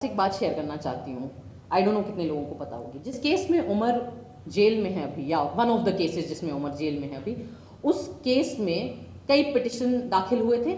एक बात शेयर करना चाहती हूँ। आई डोंट नो कितने लोगों को पता होगी। जिस केस में उमर जेल में है अभी, या वन ऑफ द केसेस जिसमें उमर जेल में है अभी, उस केस में कई पिटिशन दाखिल हुए थे।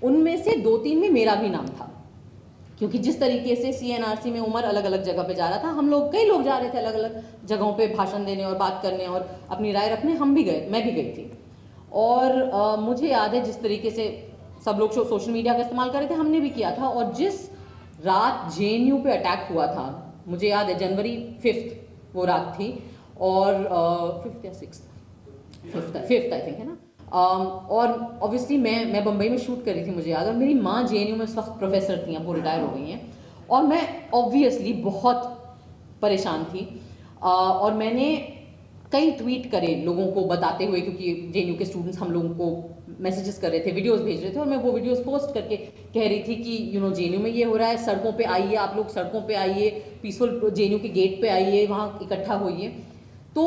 उनमें से 2-3 में मेरा भी नाम था, क्योंकि जिस तरीके से CNRC में उमर अलग अलग जगह पे जा रहा था, हम लोग कई लोग जा रहे थे अलग अलग जगहों पे भाषण देने और बात करने और अपनी राय रखने। हम भी गए, मैं भी गई थी। और मुझे याद है जिस तरीके से सब लोग सोशल मीडिया का इस्तेमाल कर रहे थे, हमने भी किया था। और जिस रात JNU पे अटैक हुआ था, मुझे याद है जनवरी 5 वो रात थी, और 5 या 6, 5 आई थिंक, है ना। और ऑब्वियसली मैं बम्बई में शूट कर रही थी, मुझे याद है। और मेरी माँ JNU में उस वक्त प्रोफेसर थी, अब वो रिटायर हो गई हैं। और मैं ऑब्वियसली बहुत परेशान थी। और मैंने कई ट्वीट करे लोगों को बताते हुए, क्योंकि JNU के स्टूडेंट्स हम लोगों को मैसेजेस कर रहे थे, वीडियोस भेज रहे थे, और मैं वो वीडियोस पोस्ट करके कह रही थी कि JNU में ये हो रहा है, सड़कों पे आइए, आप लोग सड़कों पे आइए, पीसफुल JNU के गेट पे आइए, वहाँ इकट्ठा होइए। तो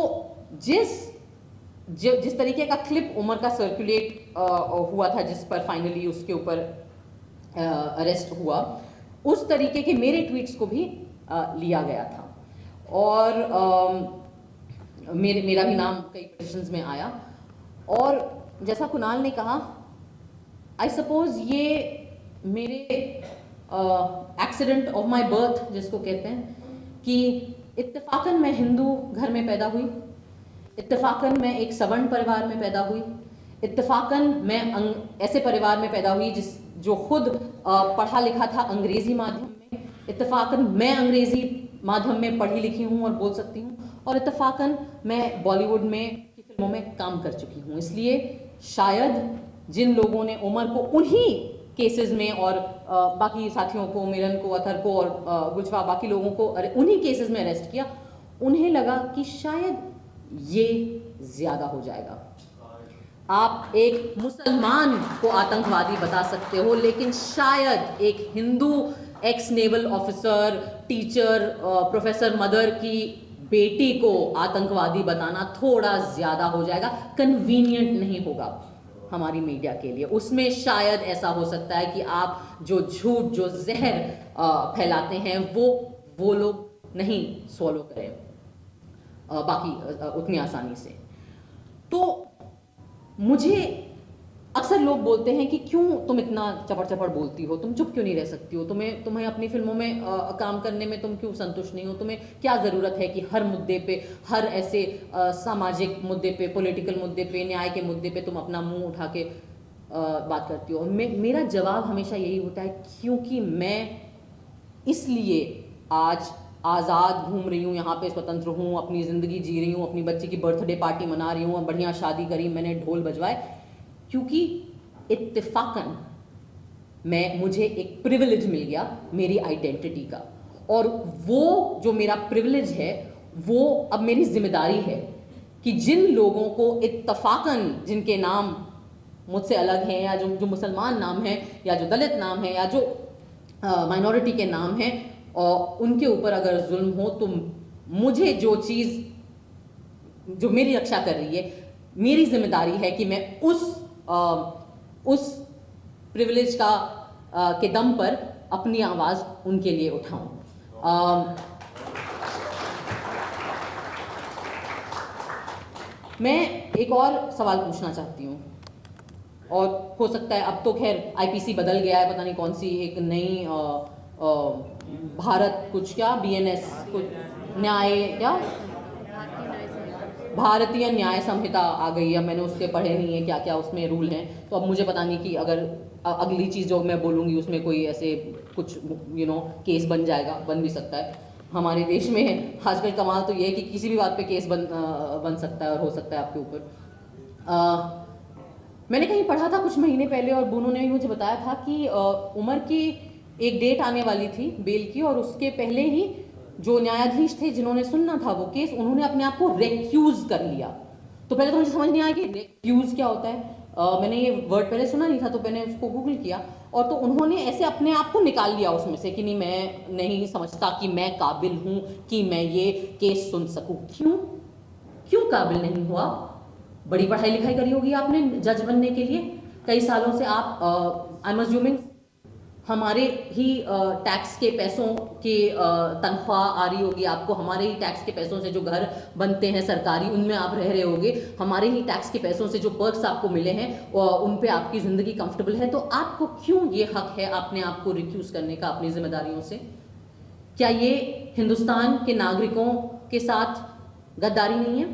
जिस तरीके का क्लिप उमर का सर्कुलेट हुआ था, जिस पर फाइनली उसके ऊपर अरेस्ट हुआ, उस तरीके के मेरे ट्वीट्स को भी लिया गया था। और मेरा भी नाम कई पिटिशंस में आया। और जैसा कुणाल ने कहा, आई सपोज ये मेरे एक्सीडेंट ऑफ माई बर्थ जिसको कहते हैं, कि इत्तेफाकन मैं हिंदू घर में पैदा हुई, इत्तेफाकन मैं एक सवर्ण परिवार में पैदा हुई, इत्तेफाकन मैं ऐसे परिवार में पैदा हुई जो खुद पढ़ा लिखा था अंग्रेजी माध्यम में, इत्तेफाकन मैं अंग्रेजी माध्यम में पढ़ी लिखी हूँ और बोल सकती हूँ, और इत्तेफाकन मैं बॉलीवुड में की फिल्मों में काम कर चुकी हूँ। इसलिए शायद जिन लोगों ने उमर को उन्हीं केसेस में, और बाकी साथियों को, मिलन को, अथर को और गुलशवा, बाकी लोगों को उन्हीं केसेस में अरेस्ट किया, उन्हें लगा कि शायद ये ज्यादा हो जाएगा। आप एक मुसलमान को आतंकवादी बता सकते हो, लेकिन शायद एक Hindu x naval officer, teacher, professor mother की बेटी को आतंकवादी बताना थोड़ा ज्यादा हो जाएगा, कन्वीनियंट नहीं होगा हमारी मीडिया के लिए। उसमें शायद ऐसा हो सकता है कि आप जो झूठ, जो जहर फैलाते हैं, वो लोग नहीं सॉलो करें बाकी उतनी आसानी से। तो मुझे अक्सर लोग बोलते हैं कि क्यों तुम इतना चपड़ चपड़ बोलती हो, तुम चुप क्यों नहीं रह सकती हो, तुम्हें अपनी फिल्मों में काम करने में तुम क्यों संतुष्ट नहीं हो, तुम्हें क्या ज़रूरत है कि हर मुद्दे पे, हर ऐसे सामाजिक मुद्दे पे, पॉलिटिकल मुद्दे पे, न्याय के मुद्दे पे तुम अपना मुंह उठा के बात करती हो। मेरा जवाब हमेशा यही होता है, क्योंकि मैं इसलिए आज आज़ाद घूम रही हूँ, यहाँ पे स्वतंत्र हूँ, अपनी ज़िंदगी जी रही हूँ, अपनी बच्ची की बर्थडे पार्टी मना रही हूँ, बढ़िया शादी करी, मैंने ढोल बजवाए, क्योंकि इत्तेफाकन मुझे एक प्रिविलेज मिल गया मेरी आइडेंटिटी का। और वो जो मेरा प्रिविलेज है, वो अब मेरी जिम्मेदारी है कि जिन लोगों को इत्तेफाकन, जिनके नाम मुझसे अलग हैं, या जो मुसलमान नाम है, या जो दलित नाम है, या जो माइनॉरिटी के नाम हैं, और उनके ऊपर अगर जुल्म हो, तो मुझे जो चीज़ जो मेरी रक्षा कर रही है, मेरी जिम्मेदारी है कि मैं उस प्रिविलेज के दम पर अपनी आवाज़ उनके लिए उठाऊं। मैं एक और सवाल पूछना चाहती हूँ, और हो सकता है अब तो खैर IPC बदल गया है, पता नहीं कौन सी एक नई भारत कुछ क्या BNS कुछ न्याय, क्या भारतीय न्याय संहिता आ गई है। मैंने उसके पढ़े नहीं है क्या क्या उसमें रूल हैं, तो अब मुझे पता नहीं कि अगर अगली चीज़ जो मैं बोलूँगी उसमें कोई ऐसे कुछ केस बन जाएगा, बन भी सकता है। हमारे देश में आजकल कमाल तो ये है कि किसी भी बात पे केस बन सकता है और हो सकता है आपके ऊपर। मैंने कहीं पढ़ा था कुछ महीने पहले, और बुनो ने भी मुझे बताया था कि उमर की एक डेट आने वाली थी बेल की, और उसके पहले ही जो न्यायाधीश थे जिन्होंने सुनना था वो केस, उन्होंने अपने आप को रेक्यूज कर लिया। तो पहले तो मुझे समझ नहीं आया कि रेक्यूज क्या होता है। मैंने ये वर्ड पहले सुना नहीं था, तो मैंने उसको गूगल किया, और तो उन्होंने ऐसे अपने आप को निकाल लिया उसमें से कि नहीं, मैं नहीं समझता कि मैं काबिल हूँ कि मैं ये केस सुन सकूँ। क्यों काबिल नहीं हुआ? बड़ी पढ़ाई लिखाई करी होगी आपने जज बनने के लिए, कई सालों से आप आई एम अज्यूमिंग हमारे ही टैक्स के पैसों की तनख्वाह आ रही होगी आपको, हमारे ही टैक्स के पैसों से जो घर बनते हैं सरकारी उनमें आप रह रहे होगे, हमारे ही टैक्स के पैसों से जो पर्क्स आपको मिले हैं उन पे आपकी ज़िंदगी कंफर्टेबल है, तो आपको क्यों ये हक है अपने आप को रिक्यूज़ करने का अपनी जिम्मेदारियों से? क्या ये हिंदुस्तान के नागरिकों के साथ गद्दारी नहीं है?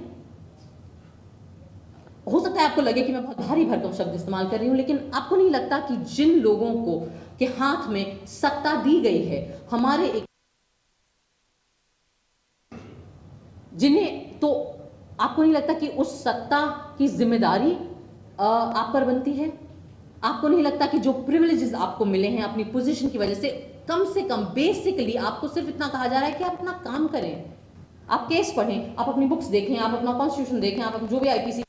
हो सकता है आपको लगे कि मैं बहुत भारी भरकम शब्द इस्तेमाल कर रही हूं, लेकिन आपको नहीं लगता कि जिन लोगों को के हाथ में सत्ता दी गई है, हमारे एक जिन्हें, तो आपको नहीं लगता कि उस सत्ता की जिम्मेदारी आप पर बनती है? आपको नहीं लगता कि जो प्रिविलेजेस आपको मिले हैं अपनी पोजीशन की वजह से, कम से कम बेसिकली आपको सिर्फ इतना कहा जा रहा है कि आप अपना काम करें, आप केस पढ़ें, आप अपनी बुक्स देखें, आप अपना कॉन्स्टिट्यूशन देखें, आप जो भी आईपीसी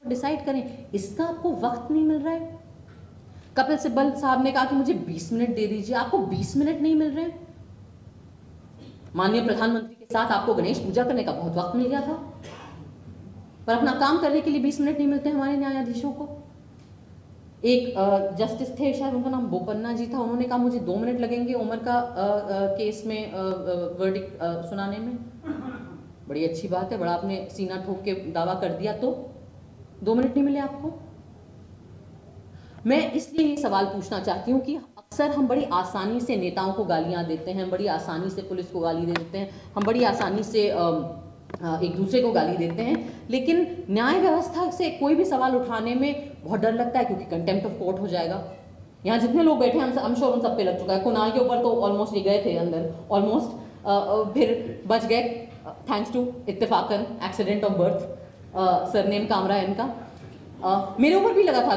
डिसाइड करें, इसका आपको वक्त नहीं मिल रहा है? कपिल सिब्बल साहब ने कहा कि मुझे 20 मिनट दे दीजिए, आपको 20 मिनट नहीं मिल रहे? माननीय प्रधानमंत्री के साथ आपको गणेश पूजा करने का बहुत वक्त मिल गया था, पर अपना काम करने के लिए 20 मिनट नहीं मिलते हमारे न्यायाधीशों को। एक जस्टिस थे, शायद उनका नाम बोपन्ना जी था, उन्होंने कहा मुझे 2 मिनट लगेंगे उमर का केस में वर्डिक्ट सुनाने में। बड़ी अच्छी बात है, बड़ा आपने सीना ठोक के दावा कर दिया, तो 2 मिनट नहीं मिले आपको? मैं इसलिए ये सवाल पूछना चाहती हूँ कि अक्सर हम बड़ी आसानी से नेताओं को गालियाँ देते हैं, बड़ी आसानी से पुलिस को गाली दे देते हैं, हम बड़ी आसानी से एक दूसरे को गाली देते हैं, लेकिन न्याय व्यवस्था से कोई भी सवाल उठाने में बहुत डर लगता है, क्योंकि कंटेम्प्ट ऑफ कोर्ट हो जाएगा। यहाँ जितने लोग बैठे हैं, हम श्योर उन सब पे लग चुका है। कुणाल के ऊपर तो ऑलमोस्ट ये गए थे अंदर, ऑलमोस्ट, फिर बच गए थैंक्स टू इत्तेफाकन accident of birth, surname Kamra है इनका। मेरे ऊपर भी लगा था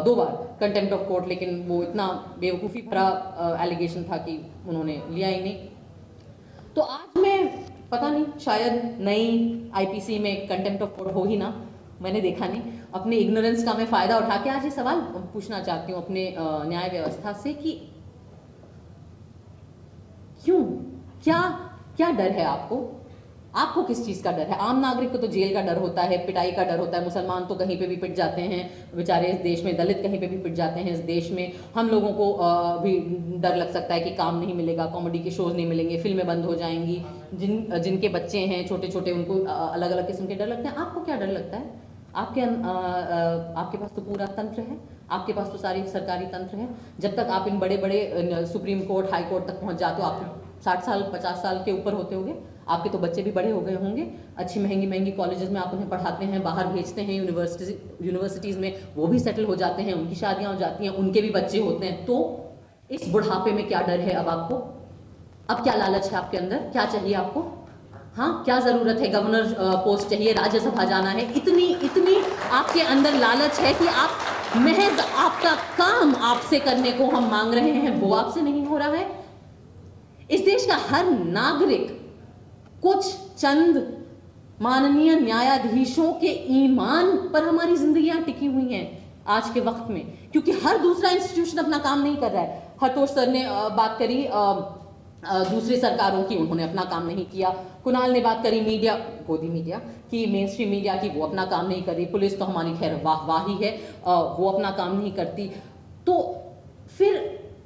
2 बार कंटेम्प्ट ऑफ कोर्ट, लेकिन वो इतना बेवकूफ़ी भरा एलिगेशन था कि उन्होंने लिया ही नहीं। तो आज मैं पता नहीं, शायद नई आईपीसी में कंटेम्प्ट ऑफ कोर्ट हो ही ना, मैंने देखा नहीं। अपने इग्नोरेंस का मैं फ़ायदा उठा के आज ये सवाल पूछना चाहती हूँ अपने न्याय व्यवस्था से कि क्यों, क्या डर है आपको? आपको किस चीज़ का डर है? आम नागरिक को तो जेल का डर होता है, पिटाई का डर होता है, मुसलमान तो कहीं पे भी पिट जाते हैं बेचारे इस देश में, दलित कहीं पे भी पिट जाते हैं इस देश में। हम लोगों को भी डर लग सकता है कि काम नहीं मिलेगा, कॉमेडी के शोज़ नहीं मिलेंगे, फिल्में बंद हो जाएंगी, जिनके बच्चे हैं छोटे छोटे उनको अलग अलग किस्म के डर लगते हैं। आपको क्या डर लगता है? आपके पास तो पूरा तंत्र है, आपके पास तो सारी सरकारी तंत्र है। जब तक आप इन बड़े बड़े सुप्रीम कोर्ट, हाई कोर्ट तक पहुंच जाते हो, आप 60 साल 50 साल के ऊपर होते होंगे, आपके तो बच्चे भी बड़े हो गए होंगे, अच्छी महंगी कॉलेजेस में आप उन्हें पढ़ाते हैं, बाहर भेजते हैं यूनिवर्सिटीज़ में, वो भी सेटल हो जाते हैं, उनकी शादियाँ हो जाती हैं, उनके भी बच्चे होते हैं। तो इस बुढ़ापे में क्या डर है अब आपको? अब क्या लालच है आपके अंदर? क्या चाहिए आपको? हाँ, क्या ज़रूरत है? गवर्नर पोस्ट चाहिए, राज्यसभा जाना है, इतनी आपके अंदर लालच है कि आप महज आपका काम आपसे करने को हम मांग रहे हैं, वो आपसे नहीं हो रहा है। इस देश का हर नागरिक कुछ चंद माननीय न्यायाधीशों के ईमान पर हमारी जिंदगियां टिकी हुई हैं आज के वक्त में, क्योंकि हर दूसरा इंस्टीट्यूशन अपना काम नहीं कर रहा है। हरतोष सर ने बात करी दूसरी सरकारों की, उन्होंने अपना काम नहीं किया। कुणाल ने बात करी मीडिया, गोदी मीडिया की, मेन स्ट्रीम मीडिया की, वो अपना काम नहीं कर रही। पुलिस तो हमारी खैर वाह ही है, वो अपना काम नहीं करती। तो फिर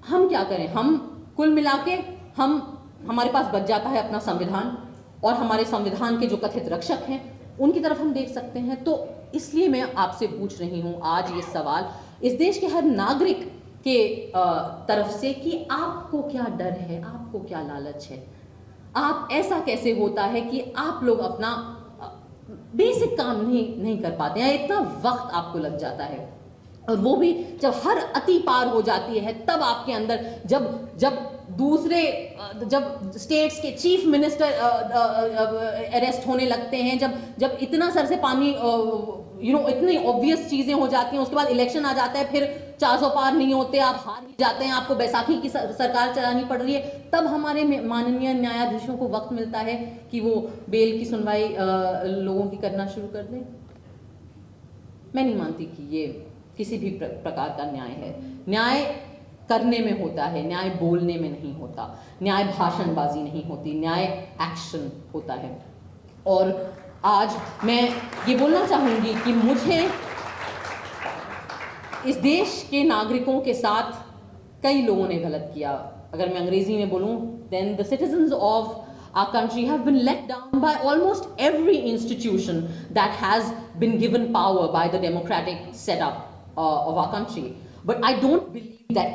हम क्या करें? हम कुल मिला के हमारे पास बच जाता है अपना संविधान, और हमारे संविधान के जो कथित रक्षक हैं उनकी तरफ हम देख सकते हैं। तो इसलिए मैं आपसे पूछ रही हूँ आज ये सवाल इस देश के हर नागरिक के तरफ से कि आपको क्या डर है, आपको क्या लालच है? आप, ऐसा कैसे होता है कि आप लोग अपना बेसिक काम नहीं कर पाते हैं? इतना वक्त आपको लग जाता है, और वो भी जब हर अति पार हो जाती है, तब आपके अंदर जब स्टेट्स के चीफ मिनिस्टर अरेस्ट होने लगते हैं, जब इतना सर से पानी इतनी ऑब्वियस चीजें हो जाती हैं, उसके बाद इलेक्शन आ जाता है, फिर 400 पार नहीं होते, आप हार ही जाते हैं, आपको बैसाखी की सरकार चलानी पड़ रही है, तब हमारे माननीय न्यायाधीशों को वक्त मिलता है कि वो बेल की सुनवाई लोगों की करना शुरू कर दें। मैं नहीं मानती कि ये किसी भी प्रकार का न्याय है। न्याय करने में होता है, न्याय बोलने में नहीं होता, न्याय भाषणबाजी नहीं होती, न्याय एक्शन होता है। और आज मैं ये बोलना चाहूँगी कि मुझे इस देश के नागरिकों के साथ कई लोगों ने गलत किया, अगर मैं अंग्रेजी में बोलूं, then the citizens of our country have been let down by almost every institution that has been given power by the democratic setup of our country. But I don't believe that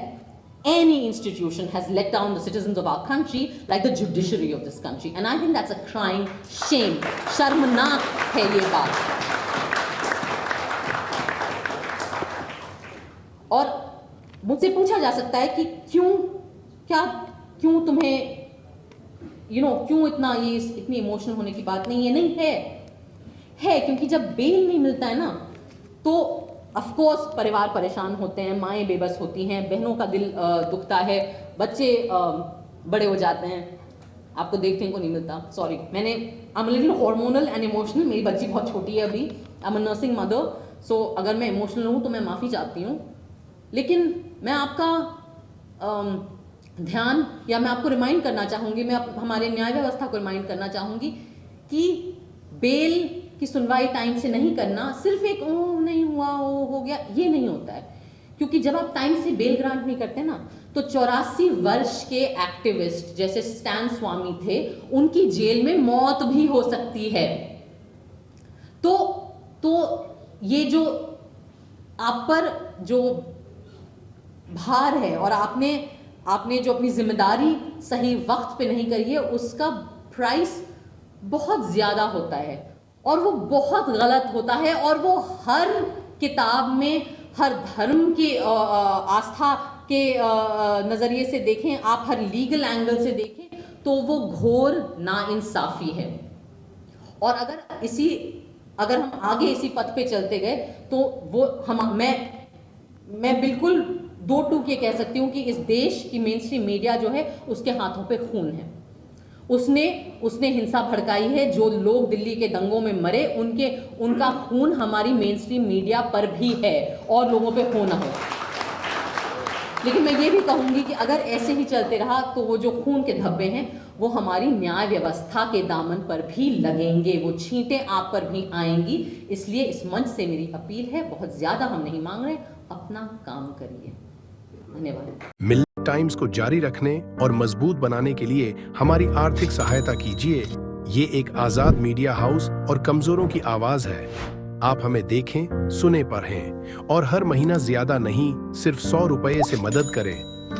any institution has let down the citizens of our country like the judiciary of this country. And I think that's a crying shame. शर्मनाक है ये बात. और मुझसे पूछा जा सकता है कि क्यों तुम्हें क्यों इतनी इमोशनल होने की बात नहीं है. नहीं है क्योंकि जब बेल नहीं मिलता है ना, तो ऑफ कोर्स परिवार परेशान होते हैं, माएँ बेबस होती हैं, बहनों का दिल दुखता है, बच्चे बड़े हो जाते हैं. आपको देखने को नहीं मिलता. Sorry, I am little hormonal and emotional. मेरी बच्ची बहुत छोटी है अभी. I am a nursing mother. So अगर मैं इमोशनल हूँ तो मैं माफ़ी चाहती हूँ. लेकिन मैं आपका ध्यान, या मैं आपको रिमाइंड करना चाहूँगी, मैं हमारे न्याय व्यवस्था को रिमाइंड करना चाहूँगी कि बेल की सुनवाई टाइम से नहीं करना सिर्फ एक नहीं हुआ, हो गया, ये नहीं होता है. क्योंकि जब आप टाइम से बेल ग्रांट नहीं करते ना, तो 84 वर्ष के एक्टिविस्ट जैसे स्टैन स्वामी थे, उनकी जेल में मौत भी हो सकती है. तो ये जो आप पर जो भार है, और आपने जो अपनी जिम्मेदारी सही वक्त पे नहीं करी है, उसका प्राइस बहुत ज़्यादा होता है और वो बहुत गलत होता है. और वो हर किताब में, हर धर्म के आस्था के नज़रिए से देखें आप, हर लीगल एंगल से देखें, तो वो घोर नाइंसाफ़ी है. और अगर हम आगे इसी पथ पे चलते गए तो मैं बिल्कुल 2 टूक ये कह सकती हूँ कि इस देश की मेन स्ट्रीम मीडिया जो है, उसके हाथों पे खून है. उसने हिंसा भड़काई है. जो लोग दिल्ली के दंगों में मरे, उनका खून हमारी मेन स्ट्रीम मीडिया पर भी है, और लोगों पे खून हो. लेकिन मैं ये भी कहूँगी कि अगर ऐसे ही चलते रहा तो वो जो खून के धब्बे हैं, वो हमारी न्याय व्यवस्था के दामन पर भी लगेंगे, वो छींटें आप पर भी आएंगी. इसलिए इस मंच से मेरी अपील है, बहुत ज़्यादा हम नहीं मांग रहे, अपना काम करिए. धन्यवाद. मिल्क टाइम्स को जारी रखने और मजबूत बनाने के लिए हमारी आर्थिक सहायता कीजिए. ये एक आजाद मीडिया हाउस और कमजोरों की आवाज है. आप हमें देखें, सुने, पढ़ें और हर महीना ज्यादा नहीं, सिर्फ 100 रुपये से मदद करें.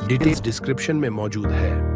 डिटेल्स डिस्क्रिप्शन में मौजूद है.